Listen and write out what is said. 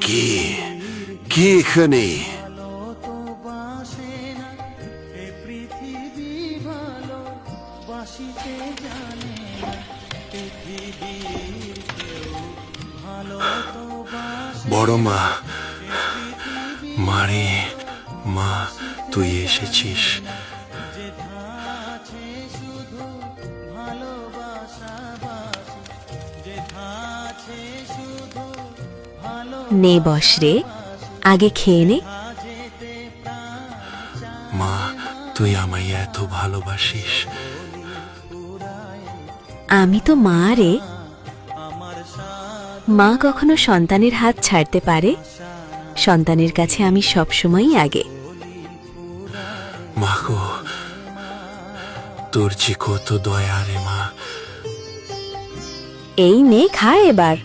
কে কে এখানে? বড় মা, মারে মা, তুই এসেছিস। নে বস রে, আগে খেয়ে নে। মা, তুই আমায় এত ভালোবাসিস। আমি তো মা রে। মা কখনো সন্তানের হাত ছাড়তে পারে? সন্তানের কাছে আমি সবসময়ই আগে। মা গো, তোর যে কত দয়া রে মা। এই নে খা এবার।